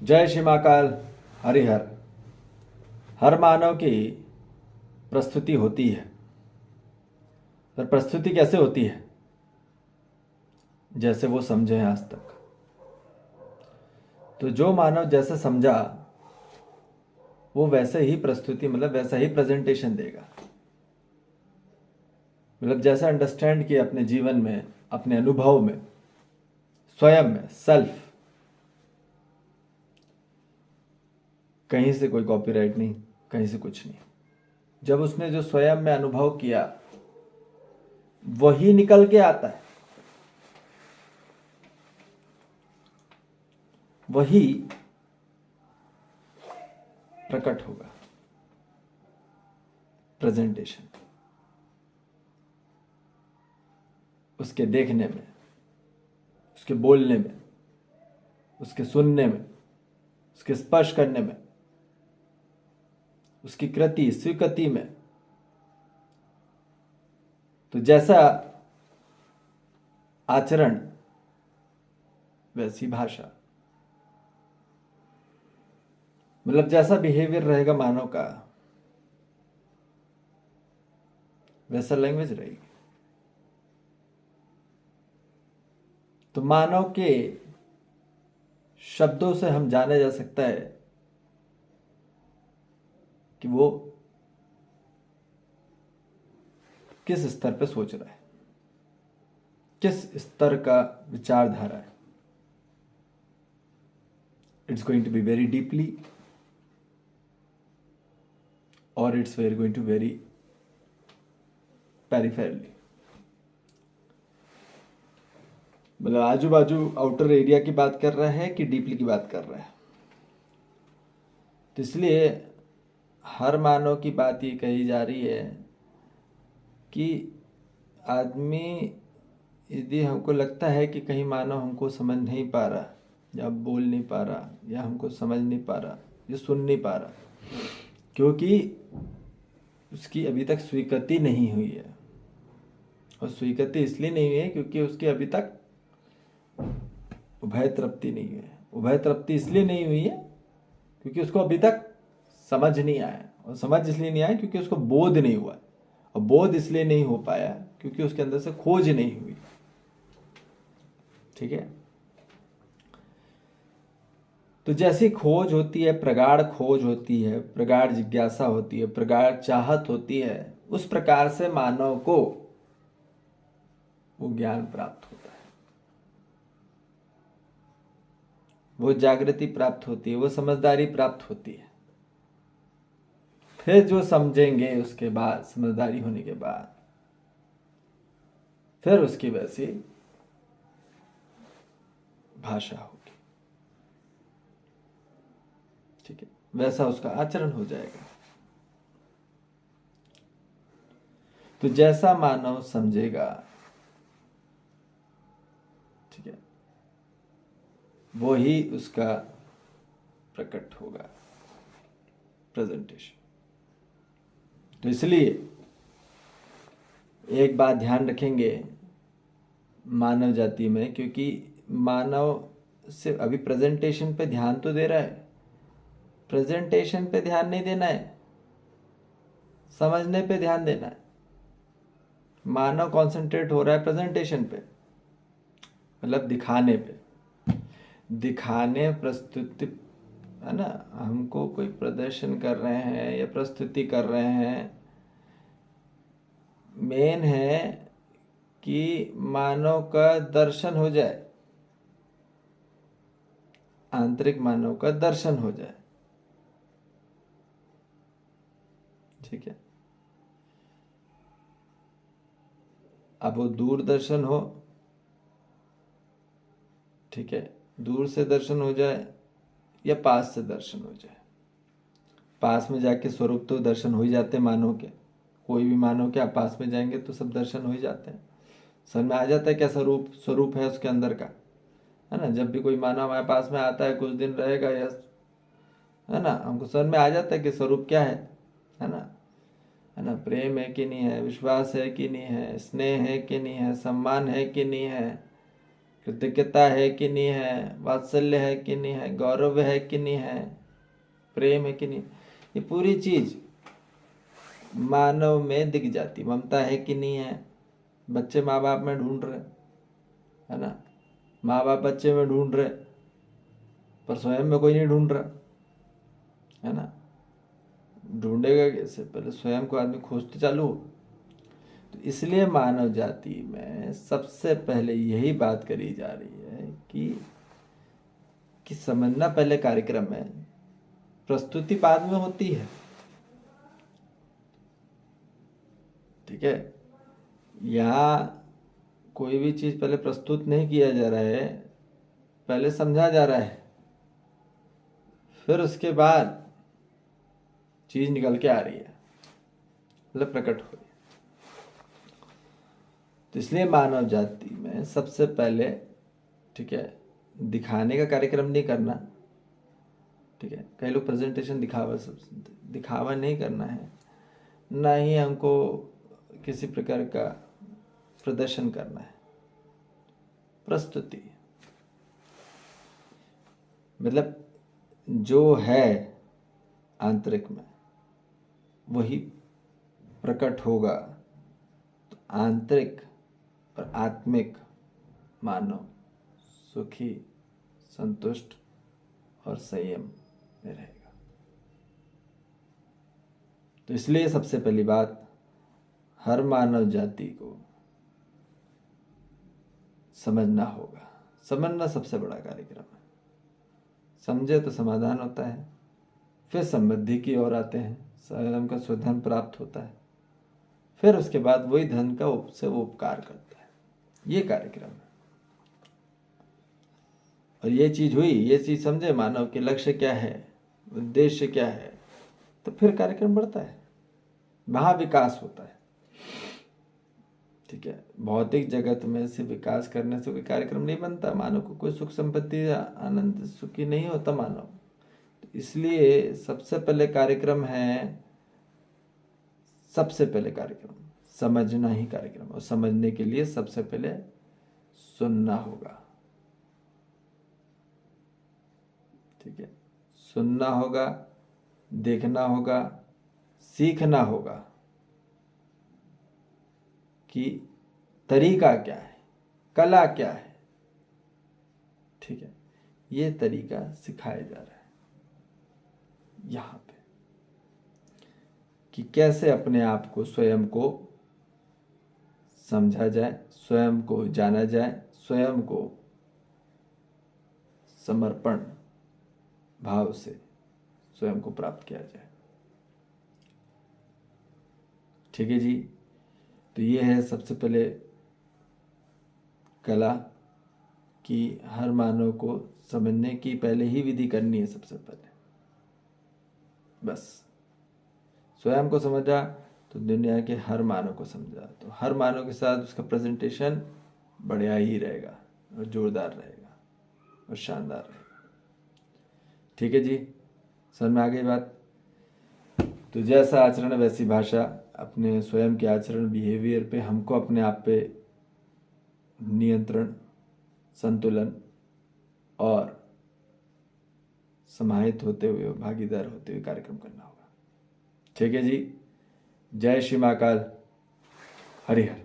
जय श्री महाकाल। हरिहर। हर मानव की प्रस्तुति होती है, पर प्रस्तुति कैसे होती है? जैसे वो समझे हैं आज तक। तो जो मानव जैसे समझा वो वैसे ही प्रस्तुति मतलब वैसा ही प्रेजेंटेशन देगा। मतलब जैसा अंडरस्टैंड किया अपने जीवन में, अपने अनुभव में, स्वयं में, सेल्फ। कहीं से कोई कॉपीराइट नहीं, कहीं से कुछ नहीं। जब उसने जो स्वयं में अनुभव किया वही निकल के आता है, वही प्रकट होगा। प्रेजेंटेशन उसके देखने में, उसके बोलने में, उसके सुनने में, उसके स्पर्श करने में, उसकी कृति स्वीकृति में। तो जैसा आचरण वैसी भाषा। मतलब जैसा बिहेवियर रहेगा मानव का वैसा लैंग्वेज रहेगी। तो मानव के शब्दों से हम जाना जा सकता है कि वो किस स्तर पे सोच रहा है, किस स्तर का विचारधारा है। It's going to be very deeply और it's very going to very peripherally. मतलब आजू बाजू आउटर एरिया की बात कर रहा है कि डीपली की बात कर रहा है। तो इसलिए हर मानव की बात ये कही जा रही है कि आदमी, यदि हमको लगता है कि कहीं मानव हमको समझ नहीं पा रहा, या बोल नहीं पा रहा, या हमको समझ नहीं पा रहा, या सुन नहीं पा रहा, क्योंकि उसकी अभी तक स्वीकृति नहीं हुई है। और स्वीकृति इसलिए नहीं हुई है क्योंकि उसकी अभी तक उभय तृप्ति नहीं हुई है। उभय तृप्ति इसलिए नहीं हुई है क्योंकि उसको अभी तक समझ नहीं आया। और समझ इसलिए नहीं आया क्योंकि उसको बोध नहीं हुआ। और बोध इसलिए नहीं हो पाया क्योंकि उसके अंदर से खोज नहीं हुई। ठीक है। तो जैसी खोज होती है, प्रगाढ़ खोज होती है, प्रगाढ़ जिज्ञासा होती है, प्रगाढ़ चाहत होती है, उस प्रकार से मानव को वो ज्ञान प्राप्त होता है, वो जागृति प्राप्त होती है, वो समझदारी प्राप्त होती है। फिर जो समझेंगे उसके बाद, समझदारी होने के बाद, फिर उसकी वैसी भाषा होगी। ठीक है, वैसा उसका आचरण हो जाएगा। तो जैसा मानव समझेगा, ठीक है, वो ही उसका प्रकट होगा, प्रेजेंटेशन। तो इसलिए एक बात ध्यान रखेंगे मानव जाति में, क्योंकि मानव से अभी प्रेजेंटेशन पे ध्यान तो दे रहा है, प्रेजेंटेशन पे ध्यान नहीं देना है, समझने पे ध्यान देना है। मानव कंसंट्रेट हो रहा है प्रेजेंटेशन पे, मतलब दिखाने पे, दिखाने, प्रस्तुति, है ना। हमको कोई प्रदर्शन कर रहे हैं या प्रस्तुति कर रहे हैं, मेन है कि मानव का दर्शन हो जाए, आंतरिक मानव का दर्शन हो जाए। ठीक है। अब वो दूर दर्शन हो, ठीक है, दूर से दर्शन हो जाए या पास से दर्शन हो जाए। पास में जाके स्वरूप तो दर्शन हो ही जाते हैं मानव के। कोई भी मानव के आप पास में जाएंगे तो सब दर्शन हो ही जाते हैं, समझ में आ जाता है क्या स्वरूप स्वरूप है उसके अंदर का, है ना। जब भी कोई मानव हमारे पास में आता है, कुछ दिन रहेगा, या है ना, हमको समझ में आ जाता है कि स्वरूप क्या है ना। है ना, प्रेम है कि नहीं है, विश्वास है कि नहीं है, स्नेह है कि नहीं है, सम्मान है कि नहीं है, कृतज्ञता है कि नहीं है, वात्सल्य है कि नहीं है, गौरव है कि नहीं है, प्रेम है कि नहीं, ये पूरी चीज मानव में दिख जाती। ममता है कि नहीं है, बच्चे माँ बाप में ढूंढ रहे, है ना, माँ बाप बच्चे में ढूंढ रहे, पर स्वयं में कोई नहीं ढूंढ रहा, है ना। ढूंढेगा कैसे, पहले स्वयं को आदमी खोजते चालू। तो इसलिए मानव जाति में सबसे पहले यही बात करी जा रही है कि समझना पहले कार्यक्रम में, प्रस्तुति बाद में होती है, ठीक है। यहाँ कोई भी चीज पहले प्रस्तुत नहीं किया जा रहा है, पहले समझा जा रहा है, फिर उसके बाद चीज निकल के आ रही है, मतलब प्रकट हो रही है। तो इसलिए मानव जाति में सबसे पहले, ठीक है, दिखाने का कार्यक्रम नहीं करना, ठीक है। कई लोग प्रेजेंटेशन दिखावा नहीं करना है, ना ही हमको किसी प्रकार का प्रदर्शन करना है। प्रस्तुति मतलब जो है आंतरिक में वही प्रकट होगा। तो आंतरिक और आत्मिक मानव सुखी, संतुष्ट और संयम में रहेगा। तो इसलिए सबसे पहली बात, हर मानव जाति को समझना होगा। समझना सबसे बड़ा कार्यक्रम है। समझे तो समाधान होता है, फिर समृद्धि की ओर आते हैं, स्वयं का स्वधन प्राप्त होता है, फिर उसके बाद वही धन का से वो उपकार करता है। ये कार्यक्रम है। और ये चीज हुई, ये चीज समझे मानव के लक्ष्य क्या है, उद्देश्य क्या है, तो फिर कार्यक्रम बढ़ता है, महाविकास होता है, ठीक है। भौतिक जगत में से विकास करने से कोई कार्यक्रम नहीं बनता। मानव को कोई सुख संपत्ति आनंद सुखी नहीं होता मानव। तो इसलिए सबसे पहले कार्यक्रम है, सबसे पहले कार्यक्रम समझना ही कार्यक्रम। और समझने के लिए सबसे पहले सुनना होगा, ठीक है। सुनना होगा, देखना होगा, सीखना होगा कि तरीका क्या है, कला क्या है, ठीक है। ये तरीका सिखाया जा रहा है यहाँ पे कि कैसे अपने आप को, स्वयं को समझा जाए, स्वयं को जाना जाए, स्वयं को समर्पण भाव से स्वयं को प्राप्त किया जाए, ठीक है जी। तो ये है सबसे पहले कला कि हर मानव को समझने की पहले ही विधि करनी है। सबसे पहले बस स्वयं को समझा तो दुनिया के हर मानव को समझा, तो हर मानव के साथ उसका प्रेजेंटेशन बढ़िया ही रहेगा और जोरदार रहेगा और शानदार रहेगा, ठीक है जी। समझ में आ गई बात। तो जैसा आचरण वैसी भाषा, अपने स्वयं के आचरण बिहेवियर पे हमको अपने आप पे नियंत्रण, संतुलन और समाहित होते हुए, भागीदार होते हुए कार्यक्रम करना होगा, ठीक है जी। जय श्री महाकाल, हरि हर।